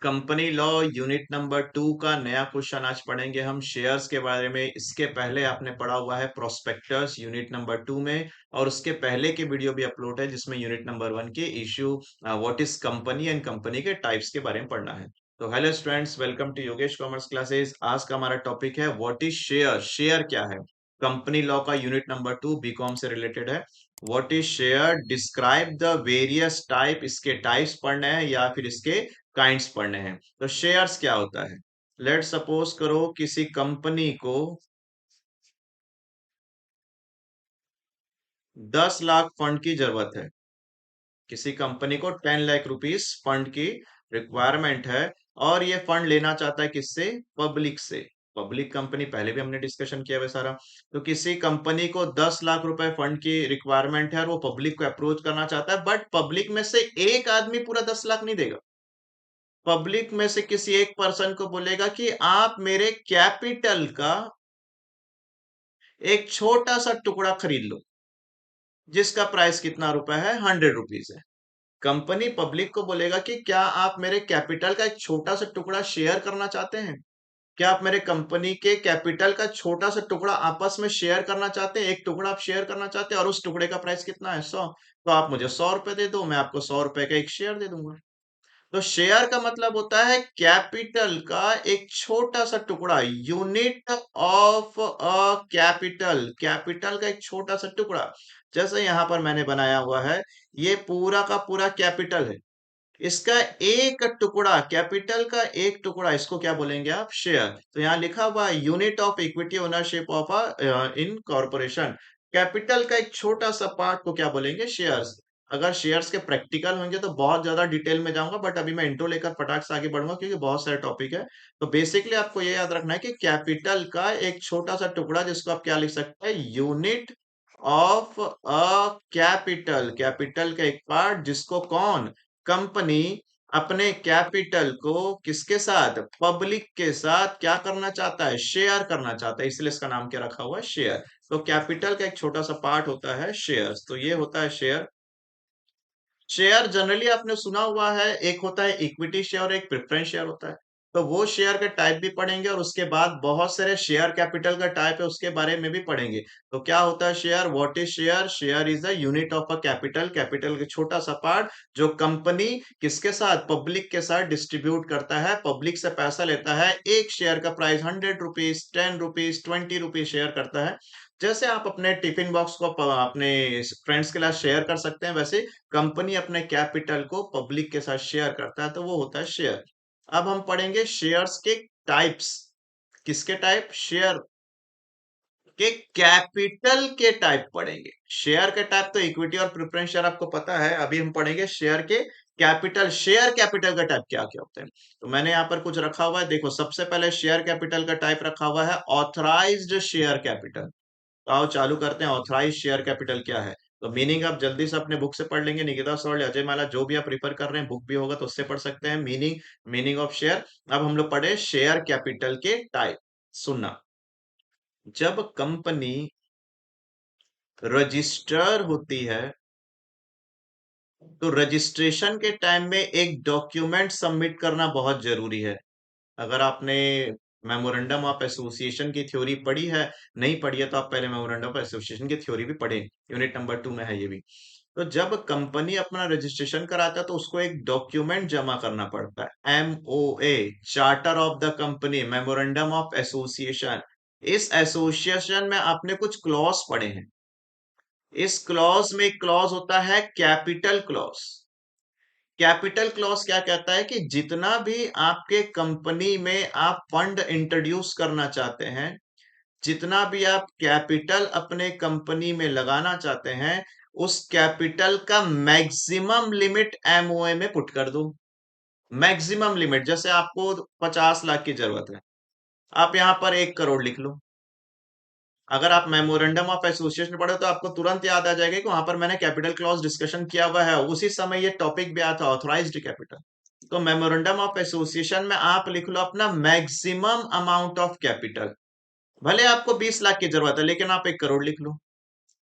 Company law unit number 2 का नया question आज पढ़ेंगे हम शेयर्स के बारे में। इसके पहले आपने पढ़ा हुआ है प्रोस्पेक्टस यूनिट नंबर 2 में, और उसके पहले की वीडियो भी अपलोड है जिसमें यूनिट नंबर 1 के issue what is company and company के टाइप्स के बारे में पढ़ना है। तो hello students, welcome to Yogesh commerce classes. आज का हमारा टॉपिक है व्हाट इज शेयर। शेयर क्या है? कंपनी लॉ का यूनिट नंबर 2 बीकॉम से रिलेटेड है। What is share, describe the various type. इसके टाइप्स पढ़ने हैं या फिर इसके काइंड्स पढ़ने हैं। तो शेयर्स क्या होता है? लेट सपोज करो किसी कंपनी को 10 लाख फंड की जरूरत है। किसी कंपनी को 10 लाख रुपीस फंड की रिक्वायरमेंट है, और ये फंड लेना चाहता है किससे? पब्लिक से। पब्लिक कंपनी पहले भी हमने डिस्कशन किया है सारा। तो किसी कंपनी को 10 लाख रुपए फंड की रिक्वायरमेंट है और वो पब्लिक को अप्रोच करना चाहता है, बट पब्लिक में से एक आदमी पूरा 10 लाख नहीं देगा। पब्लिक में से किसी एक पर्सन को बोलेगा कि आप मेरे कैपिटल का एक छोटा सा टुकड़ा खरीद लो, जिसका प्राइस कितना रुपए है? 100 रुपीज है। कंपनी पब्लिक को बोलेगा कि क्या आप मेरे कैपिटल का एक छोटा सा टुकड़ा शेयर करना चाहते हैं? क्या आप मेरे कंपनी के कैपिटल का छोटा सा टुकड़ा आपस में शेयर करना चाहते हैं? एक टुकड़ा आप शेयर करना चाहते हैं और उस टुकड़े का प्राइस कितना है? 100। तो आप मुझे 100 रुपए दे दो, मैं आपको 100 रुपए का एक शेयर दे दूंगा। तो शेयर का मतलब होता है कैपिटल का एक छोटा सा टुकड़ा, unit of a capital. Capital का एक छोटा सा टुकड़ा। जैसे यहां पर मैंने बनाया हुआ है, ये पूरा का पूरा कैपिटल है। इसका एक टुकड़ा, कैपिटल का एक टुकड़ा, इसको क्या बोलेंगे आप? शेयर। तो यहाँ लिखा हुआ है unit of equity ownership of a in corporation. Capital का एक छोटा सा पार्ट को क्या बोलेंगे? शेयर्स। अगर शेयर्स के प्रैक्टिकल होंगे तो बहुत ज्यादा डिटेल में जाऊंगा, बट अभी मैं इंट्रो लेकर फटाक से आगे बढ़ूंगा क्योंकि बहुत सारे टॉपिक है। तो बेसिकली आपको ये याद रखना है कि कैपिटल का एक छोटा सा टुकड़ा, जिसको आप क्या लिख सकते हैं? Unit of a capital. Capital का एक पार्ट जिसको कौन? कंपनी अपने कैपिटल को किसके साथ? पब्लिक के साथ क्या करना चाहता है? शेयर करना चाहता है, इसलिए इसका नाम क्या रखा हुआ है? शेयर। तो कैपिटल का एक छोटा सा पार्ट होता है शेयर्स। तो ये होता है शेयर। शेयर जनरली आपने सुना हुआ है, एक होता है इक्विटी शेयर और एक प्रेफरेंस शेयर होता है। तो वो शेयर का टाइप भी पढ़ेंगे, और उसके बाद बहुत सारे शेयर कैपिटल का टाइप है उसके बारे में भी पढ़ेंगे। तो क्या होता है share? What is share? Share is the unit of a capital. Capital के छोटा सा पार्ट जो कंपनी किसके साथ? पब्लिक के साथ डिस्ट्रीब्यूट करता है, पब्लिक से पैसा लेता है। एक शेयर का price 100 rupees, 10 rupees, 20 rupees share करता है। जैसे आप अपने टिफिन बॉक्स को अपने फ्रेंड्स के साथ शेयर कर सकते हैं, वैसे कंपनी अपने कैपिटल को पब्लिक के साथ शेयर करता है, तो वो होता है शेयर। अब हम पढ़ेंगे शेयर्स के टाइप्स। किसके टाइप? शेयर के कैपिटल के टाइप पढ़ेंगे। शेयर के टाइप तो इक्विटी और प्रेफरेंस शेयर आपको पता है, अभी हम पढ़ेंगे शेयर के कैपिटल। शेयर कैपिटल का टाइप क्या क्या होते हैं? तो मैंने यहाँ पर कुछ रखा हुआ है, देखो। सबसे पहले शेयर कैपिटल का टाइप रखा हुआ है ऑथराइज्ड शेयर कैपिटल। तो आओ चालू करते हैं, ऑथराइज शेयर कैपिटल क्या है। तो मीनिंग आप जल्दी से अपने बुक से पढ़ लेंगे, निकिता सॉल्ट, अजय माला, जो भी आप प्रिफर कर रहे हैं, बुक भी होगा तो उससे पढ़ सकते हैं। Meaning, meaning of share. अब हम लोग पढ़े शेयर कैपिटल के टाइप। सुनना, जब कंपनी रजिस्टर होती है तो रजिस्ट्रेशन के टाइम में एक डॉक्यूमेंट सबमिट करना बहुत जरूरी है। अगर आपने मेमोरेंडम ऑफ एसोसिएशन की थ्योरी पढ़ी है, नहीं पढ़ी है तो आप पहले मेमोरेंडम ऑफ एसोसिएशन की थ्योरी भी पढ़ें। यूनिट नंबर 2 में है ये भी। तो जब कंपनी अपना रजिस्ट्रेशन कराता है तो उसको एक डॉक्यूमेंट जमा करना पड़ता है, MOA, charter of the company, memorandum of association. इस एसोसिएशन में आपने कुछ क्लॉज पढ़े हैं। इस क्लॉज में एक क्लॉज होता है कैपिटल क्लॉज। कैपिटल क्लॉज क्या कहता है कि जितना भी आपके कंपनी में आप फंड इंट्रोड्यूस करना चाहते हैं, जितना भी आप कैपिटल अपने कंपनी में लगाना चाहते हैं, उस कैपिटल का मैक्सिमम लिमिट एमओए में पुट कर दो। मैक्सिमम लिमिट, जैसे आपको 50 लाख की जरूरत है, आप यहां पर 1 करोड़ लिख लो। अगर आप मेमोरेंडम ऑफ एसोसिएशन पढ़े तो आपको तुरंत याद आ जाएगा कि वहां पर मैंने कैपिटल क्लॉज डिस्कशन किया हुआ है, उसी समय ये टॉपिक भी आया था, ऑथराइज्ड कैपिटल। तो मेमोरेंडम ऑफ एसोसिएशन में आप लिख लो अपना मैक्सिमम अमाउंट ऑफ कैपिटल। भले आपको 20 लाख की जरूरत है, लेकिन आप 1 करोड़ लिख लो।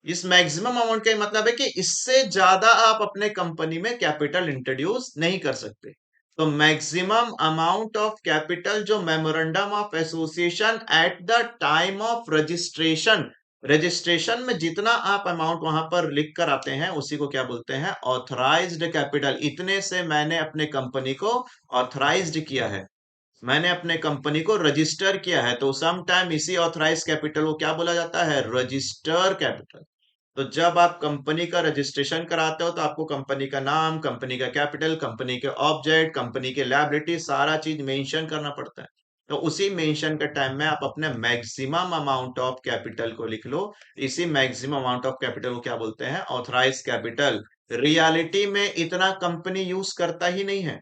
इस मैक्सिमम अमाउंट का मतलब है कि इससे ज्यादा आप अपने कंपनी में कैपिटल इंट्रोड्यूस नहीं कर सकते। तो मैक्सिमम अमाउंट ऑफ कैपिटल जो memorandum of association at the time of registration, registration में जितना आप अमाउंट वहां पर लिख कर आते हैं उसी को क्या बोलते हैं, ऑथराइज्ड कैपिटल। इतने से मैंने अपने कंपनी को ऑथराइज्ड किया है, मैंने अपने कंपनी को रजिस्टर किया है, तो सम टाइम इसी ऑथराइज कैपिटल को क्या बोला जाता है, रजिस्टर कैपिटल। तो जब आप कंपनी का रजिस्ट्रेशन कराते हो तो आपको कंपनी का नाम, कंपनी का कैपिटल, कंपनी के ऑब्जेक्ट, कंपनी के लायबिलिटी सारा चीज मेंशन करना पड़ता है। तो उसी मेंशन के टाइम में आप अपने मैक्सिमम अमाउंट ऑफ कैपिटल को लिख लो। इसी मैक्सिमम अमाउंट ऑफ कैपिटल को क्या बोलते हैं, ऑथराइज कैपिटल। रियलिटी में इतना कंपनी यूज करता ही नहीं है।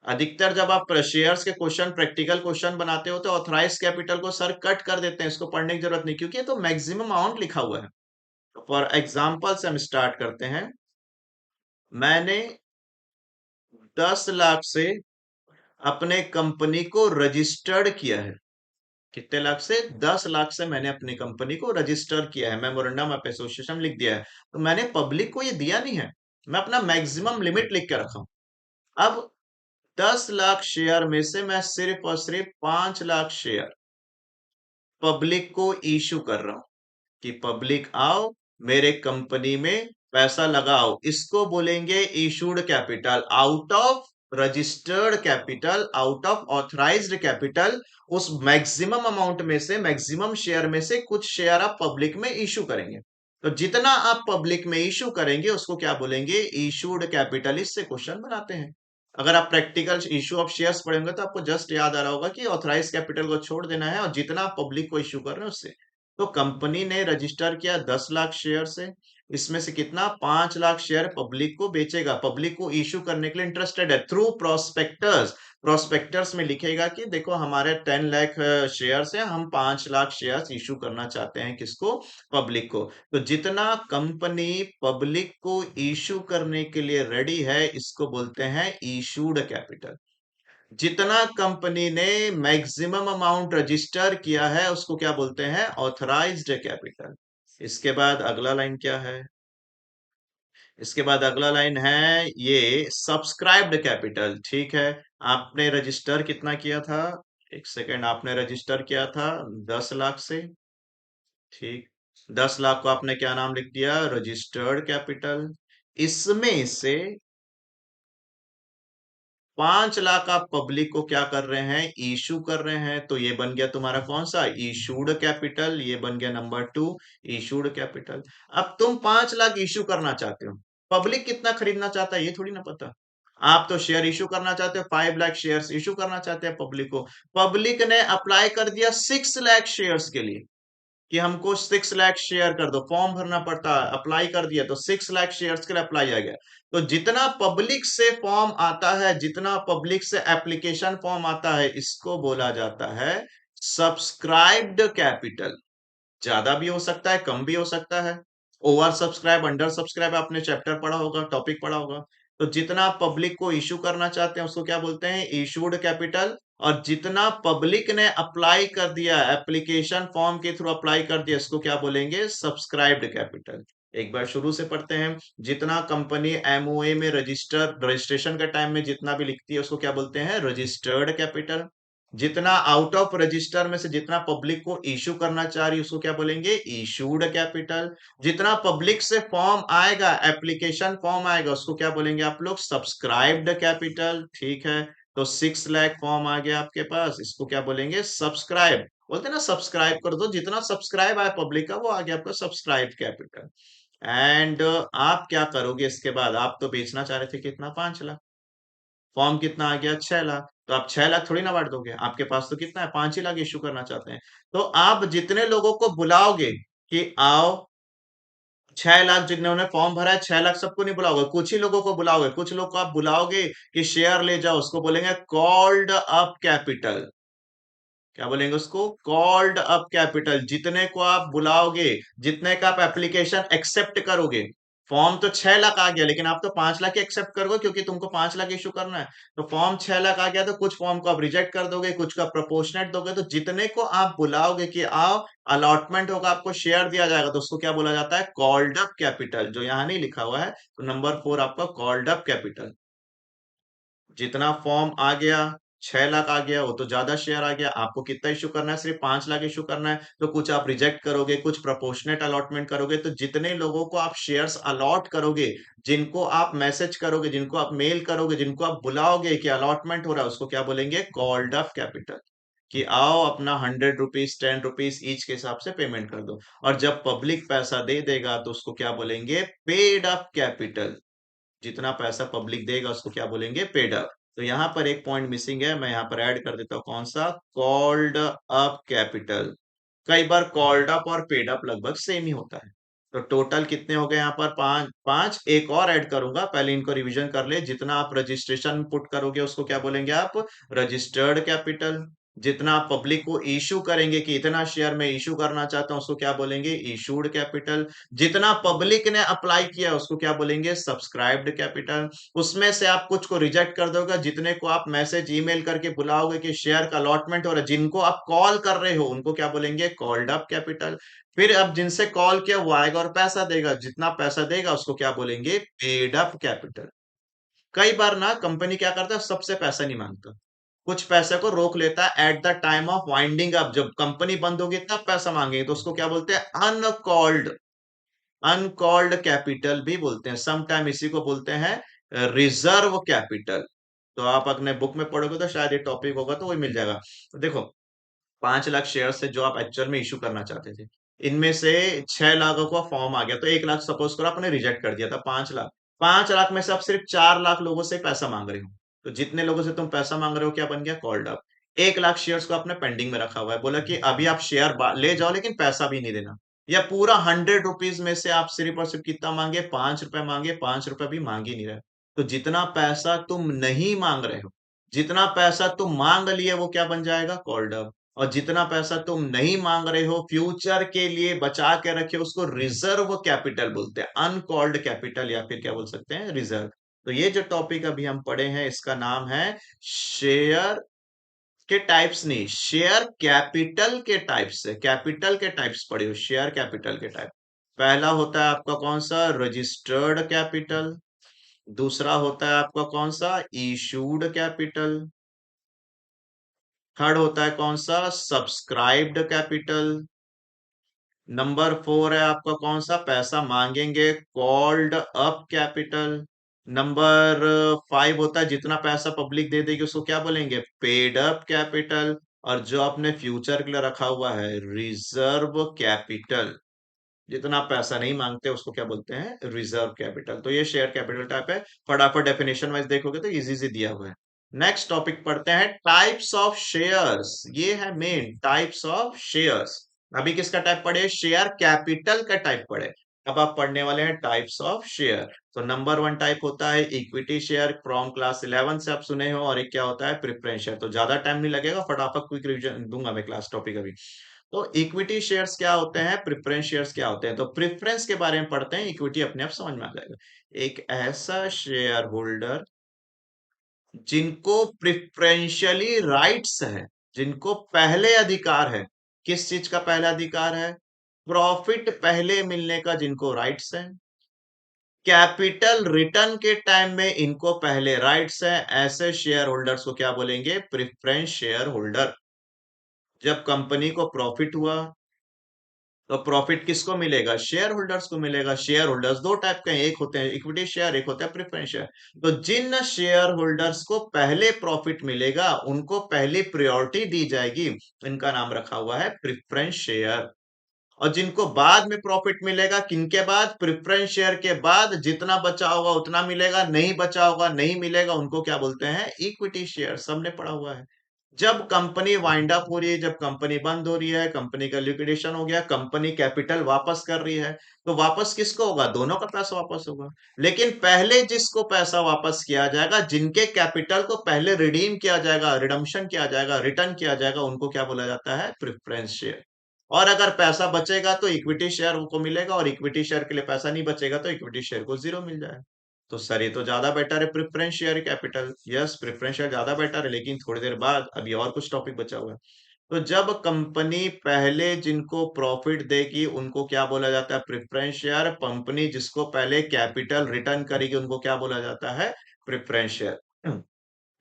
अधिकतर जब आप शेयर्स के क्वेश्चन, प्रैक्टिकल क्वेश्चन बनाते हो तो ऑथराइज कैपिटल को सर कट कर देते हैं, इसको पढ़ने की जरूरत नहीं, क्योंकि ये तो मैक्सिमम अमाउंट लिखा हुआ है। फॉर एग्जाम्पल से हम स्टार्ट करते हैं। मैंने 10 लाख से अपने कंपनी को रजिस्टर्ड किया है। कितने लाख से, 10 लाख से मैंने अपनी कंपनी को रजिस्टर किया है, मेमोरेंडम ऑफ एसोसिएशन लिख दिया है। तो मैंने पब्लिक को ये दिया नहीं है, मैं अपना मैक्सिमम लिमिट लिख के रखा हूं। अब 10 लाख शेयर में से मैं सिर्फ और सिर्फ 5 लाख शेयर पब्लिक को इशू कर रहा हूं, कि पब्लिक आओ मेरे कंपनी में पैसा लगाओ। इसको बोलेंगे issued capital, out of registered capital, out of authorised capital. उस मैक्सिमम अमाउंट में से, मैक्सिमम शेयर में से कुछ शेयर आप पब्लिक में इशू करेंगे। तो जितना आप पब्लिक में इशू करेंगे उसको क्या बोलेंगे, इशूड कैपिटल। इससे क्वेश्चन बनाते हैं। अगर आप प्रैक्टिकल इशू ऑफ शेयर्स पढ़ेंगे तो आपको जस्ट याद आ रहा होगा कि ऑथराइज कैपिटल को छोड़ देना है और जितना पब्लिक को इशू कर रहे हैं उससे। तो कंपनी ने रजिस्टर किया 10 लाख शेयर से, इसमें से कितना, 5 लाख शेयर पब्लिक को बेचेगा, पब्लिक को इशू करने के लिए इंटरेस्टेड है थ्रू प्रोस्पेक्टर्स। प्रोस्पेक्टर्स में लिखेगा कि देखो हमारे 10 लाख शेयर्स हैं, हम 5 लाख शेयर्स इशू करना चाहते हैं, किसको, पब्लिक को। तो जितना कंपनी पब्लिक को इशू करने के लिए रेडी है इसको बोलते हैं इशूड कैपिटल। जितना कंपनी ने मैक्सिमम अमाउंट रजिस्टर किया है उसको क्या बोलते हैं, ऑथराइज्ड कैपिटल। इसके बाद अगला लाइन क्या है, इसके बाद अगला लाइन है ये सब्सक्राइब्ड कैपिटल। ठीक है, आपने रजिस्टर कितना किया था, एक सेकेंड, आपने रजिस्टर किया था 10 लाख से। ठीक, 10 लाख को आपने क्या नाम लिख दिया, रजिस्टर्ड कैपिटल। इसमें से 5 लाख आप पब्लिक को क्या कर रहे हैं, इशू कर रहे हैं। तो ये बन गया तुम्हारा कौन सा, इशूड कैपिटल। ये बन गया नंबर 2, इशूड कैपिटल। अब तुम 5 लाख इशू करना चाहते हो, पब्लिक कितना खरीदना चाहता है ये थोड़ी ना पता। आप तो शेयर इशू करना चाहते हो, 5 लाख शेयर इशू करना चाहते हैं पब्लिक को। पब्लिक ने अप्लाई कर दिया 6 लाख शेयर्स के लिए, कि हमको 6 लाख शेयर कर दो, फॉर्म भरना पड़ता है, अप्लाई कर दिया तो 6 लाख शेयर्स के लिए अप्लाई आ गया। तो जितना पब्लिक से फॉर्म आता है, जितना पब्लिक से एप्लीकेशन फॉर्म आता है, इसको बोला जाता है सब्सक्राइब्ड कैपिटल। ज्यादा भी हो सकता है, कम भी हो सकता है। ओवर सब्सक्राइब, अंडर सब्सक्राइब आपने चैप्टर पढ़ा होगा, टॉपिक पढ़ा होगा। तो जितना पब्लिक को इशू करना चाहते हैं उसको क्या बोलते हैं, इशूड कैपिटल। और जितना पब्लिक ने अप्लाई कर दिया, एप्लीकेशन फॉर्म के थ्रू अप्लाई कर दिया, इसको क्या बोलेंगे, सब्सक्राइब्ड कैपिटल। एक बार शुरू से पढ़ते हैं। जितना कंपनी एमओए में रजिस्ट्रेशन के टाइम में जितना भी लिखती है उसको क्या बोलते हैं, रजिस्टर्ड कैपिटल। जितना आउट ऑफ रजिस्टर में से जितना पब्लिक को इशू करना चाह रही है उसको क्या बोलेंगे, इशूड कैपिटल। जितना पब्लिक से फॉर्म आएगा, एप्लीकेशन फॉर्म आएगा, उसको क्या बोलेंगे आप लोग, सब्सक्राइब्ड कैपिटल। ठीक है, तो 6 लाख फॉर्म आ गया आपके पास, इसको क्या बोलेंगे, सब्सक्राइब। बोलते हैं ना सब्सक्राइब कर दो, जितना सब्सक्राइब आया पब्लिक का वो आ गया आपका सब्सक्राइब कैपिटल। एंड आप क्या करोगे इसके बाद, आप तो बेचना चाह रहे थे कितना, 5 लाख। फॉर्म कितना आ गया, 6 लाख। तो आप 6 लाख थोड़ी ना बांट दोगे, आपके पास तो कितना है, 5 ही लाख इश्यू करना चाहते हैं। तो आप जितने लोगों को बुलाओगे कि आओ, 6 लाख जिन्होंने फॉर्म भरा है, 6 लाख सबको नहीं बुलाओगे, कुछ ही लोगों को बुलाओगे। कुछ लोग को आप बुलाओगे कि शेयर ले जाओ, उसको बोलेंगे कॉल्ड अप कैपिटल। क्या बोलेंगे उसको, कॉल्ड अप कैपिटल। जितने को आप बुलाओगे, जितने का आप एप्लीकेशन एक्सेप्ट करोगे। फॉर्म तो 6 लाख आ गया, लेकिन आप तो 5 लाख एक्सेप्ट करोगे क्योंकि तुमको 5 लाख इशू करना है। तो फॉर्म 6 लाख आ गया तो कुछ फॉर्म को आप रिजेक्ट कर दोगे, कुछ का प्रोपोर्शनेट दोगे। तो जितने को आप बुलाओगे कि आओ, अलॉटमेंट होगा, आपको शेयर दिया जाएगा, तो उसको क्या बोला जाता है, कॉल्ड अप कैपिटल। जो यहाँ नहीं लिखा हुआ है, तो नंबर 4 आपका कॉल्ड अप कैपिटल। जितना फॉर्म आ गया, 6 लाख आ गया, वो तो ज्यादा शेयर आ गया। आपको कितना इश्यू करना है? सिर्फ 5 लाख इश्यू करना है। तो कुछ आप रिजेक्ट करोगे, कुछ प्रोपोर्शनेट अलॉटमेंट करोगे। तो जितने लोगों को आप शेयर्स अलॉट करोगे, जिनको आप मैसेज करोगे, जिनको आप मेल करोगे, जिनको आप बुलाओगे कि अलॉटमेंट हो रहा है, उसको क्या बोलेंगे? Called up capital. कि आओ अपना 100 रुपीज, 10 रुपीज ईच के हिसाब से पेमेंट कर दो। और जब पब्लिक पैसा दे देगा तो उसको क्या बोलेंगे? Paid up capital. जितना पैसा पब्लिक देगा उसको क्या बोलेंगे? Paid up. तो यहाँ पर एक पॉइंट मिसिंग है, मैं यहाँ पर ऐड कर देता हूँ। कौन सा? Called up capital. कई बार कॉल्ड अप और पेड अप लगभग सेम ही होता है। तो टोटल कितने हो गए यहाँ पर? पांच पांच। एक और ऐड करूंगा, पहले इनको रिवीजन कर ले। जितना आप रजिस्ट्रेशन पुट करोगे उसको क्या बोलेंगे आप? Registered capital. जितना आप पब्लिक को इशू करेंगे कि इतना शेयर में इशू करना चाहता हूं, उसको क्या बोलेंगे? Issued capital. जितना पब्लिक ने अप्लाई किया उसको क्या बोलेंगे? Subscribed capital. उसमें से आप कुछ को रिजेक्ट कर दोगे, जितने को आप मैसेज ईमेल करके बुलाओगे कि शेयर का अलॉटमेंट हो रहा है, जिनको आप कॉल कर रहे हो उनको क्या बोलेंगे? Called up capital. फिर अब जिनसे कॉल किया वो आएगा और पैसा देगा, जितना पैसा देगा उसको क्या बोलेंगे? Paid up capital. कई बार ना कंपनी क्या करता है, सबसे पैसा नहीं मांगता, कुछ पैसे को रोक लेता है at the time of winding up. जब कंपनी बंद होगी तब पैसा मांगेंगे, तो उसको क्या बोलते हैं? अनकॉल्ड। अनकॉल्ड कैपिटल भी बोलते हैं। सम टाइम इसी को बोलते हैं रिजर्व कैपिटल। तो आप अपने बुक में पढ़ोगे तो शायद ये टॉपिक होगा तो वही मिल जाएगा। तो देखो, 5 लाख शेयर से जो आप एक्चुअल में इशू करना चाहते थे, इनमें से 6 लाखों का फॉर्म आ गया, तो 1 लाख सपोज करो आपने रिजेक्ट कर दिया था। 5 लाख, 5 लाख में से आप सिर्फ 4 लाख लोगों से पैसा मांग रहे हो। तो जितने लोगों से तुम पैसा मांग रहे हो क्या बन गया? Called up. 1 लाख शेयर्स को आपने पेंडिंग में रखा हुआ है, बोला कि अभी आप शेयर ले जाओ लेकिन पैसा भी नहीं देना। या पूरा 100 रुपीज में से आप सिर्फ और सिर्फ कितना मांगे? 5 रुपए मांगे, 5 रुपए भी मांग ही नहीं रहे। तो जितना पैसा तुम नहीं मांग रहे हो, जितना पैसा तुम मांग लिए, वो क्या बन जाएगा? Called up. और जितना पैसा तुम नहीं मांग रहे हो, फ्यूचर के लिए बचा के रखे, उसको रिजर्व कैपिटल बोलते हैं। अनकॉल्ड कैपिटल या फिर क्या बोल सकते हैं? रिजर्व। तो ये जो टॉपिक अभी हम पढ़े हैं इसका नाम है शेयर के टाइप्स, नहीं, शेयर कैपिटल के टाइप्स है। कैपिटल के टाइप्स पढ़े हो, शेयर कैपिटल के टाइप। पहला होता है आपका कौन सा? Registered capital. दूसरा होता है आपका कौन सा? Issued capital. थर्ड होता है कौन सा? Subscribed capital. नंबर 4 है आपका कौन सा? पैसा मांगेंगे, कॉल्ड अप कैपिटल। नंबर 5 होता है जितना पैसा पब्लिक दे देगी उसको क्या बोलेंगे? Paid up capital. और जो आपने फ्यूचर के लिए रखा हुआ है, रिजर्व कैपिटल। जितना पैसा नहीं मांगते उसको क्या बोलते हैं? Reserve capital. तो ये शेयर कैपिटल टाइप है। फटाफट डेफिनेशन वाइज देखोगे तो इजी से दिया हुआ है। नेक्स्ट टॉपिक पढ़ते हैं, टाइप्स ऑफ शेयर्स। ये है मेन, टाइप्स ऑफ शेयर्स। अभी किसका टाइप पढ़े? शेयर कैपिटल का टाइप पढ़े। अब आप पढ़ने वाले हैं टाइप्स ऑफ शेयर। तो नंबर 1 टाइप होता है इक्विटी शेयर, फ्रॉम क्लास 11 से आप सुने हो। और एक क्या होता है? Preference share. तो ज्यादा टाइम नहीं लगेगा, फटाफट क्विक रिवीजन दूंगा मैं क्लास टॉपिक अभी। तो इक्विटी शेयर्स क्या होते हैं, प्रेफरेंस शेयर्स क्या होते हैं? तो प्रेफरेंस के बारे में पढ़ते हैं, इक्विटी अपने आप समझ में आ जाएगा। एक ऐसा शेयर होल्डर जिनको प्रिफरेंशियली राइट्स है, जिनको पहले अधिकार है। किस चीज का पहला अधिकार है? प्रॉफिट पहले मिलने का जिनको राइट्स है। कैपिटल रिटर्न के टाइम में इनको पहले राइट्स है। ऐसे शेयर होल्डर्स को क्या बोलेंगे? Preference share holder. जब कंपनी को प्रॉफिट हुआ तो प्रॉफिट किसको मिलेगा? शेयर होल्डर्स को मिलेगा। शेयर होल्डर्स दो टाइप के हैं, एक होते हैं इक्विटी शेयर, एक होता है प्रेफरेंस शेयर। तो जिन शेयर होल्डर्स को पहले प्रॉफिट मिलेगा उनको पहली प्रायोरिटी दी जाएगी। इनका नाम रखा हुआ है प्रेफरेंस शेयर। और जिनको बाद में प्रॉफिट मिलेगा, किनके बाद? प्रेफरेंस शेयर के बाद जितना बचा होगा उतना मिलेगा, नहीं बचा होगा नहीं मिलेगा, उनको क्या बोलते हैं? Equity share. सबने पढ़ा हुआ है। जब कंपनी वाइंड अप हो रही है, जब कंपनी बंद हो रही है, कंपनी का लिक्विडेशन हो गया, कंपनी कैपिटल वापस कर रही है, तो वापस किसको होगा? दोनों का पैसा वापस होगा। लेकिन पहले जिसको पैसा वापस किया जाएगा, जिनके कैपिटल को पहले रिडीम किया जाएगा, रिडम्पशन किया जाएगा, रिटर्न किया जाएगा, उनको क्या बोला जाता है? Preference share. और अगर पैसा बचेगा तो इक्विटी शेयर को मिलेगा, और इक्विटी शेयर के लिए पैसा नहीं बचेगा तो इक्विटी शेयर को जीरो मिल जाएगा। तो सर ये तो ज्यादा बेटर है preference share capital. Yes, preference share ज्यादा बेटर है, लेकिन थोड़ी देर बाद अभी और कुछ टॉपिक बचा हुआ है। तो जब कंपनी पहले जिनको प्रॉफिट देगी उनको क्या बोला जाता है? Preference share. कंपनी जिसको पहले कैपिटल रिटर्न करेगी उनको क्या बोला जाता है? Preference share.